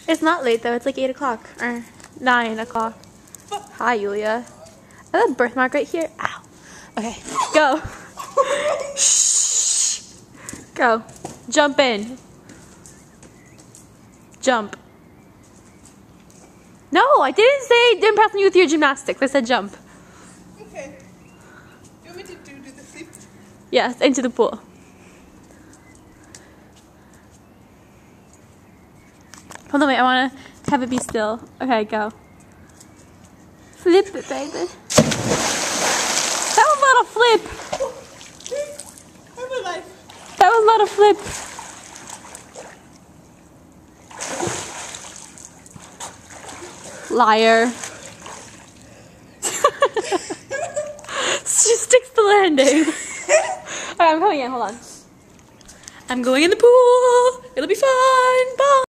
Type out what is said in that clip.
It's not late though. It's like 8 o'clock or 9 o'clock. Hi, Yulia. I have a birthmark right here. Ow. Okay, go. Shh. Go. Jump in. Jump. No, I didn't say impress me with your gymnastics. I said jump. Okay. Do you want me to do the flip? Yes, into the pool. Hold on, wait. I want to have it be still. Okay, go. Flip it, baby. That was not a flip. That was not a flip. Liar. She sticks the landing. Alright, I'm coming in. Hold on. I'm going in the pool.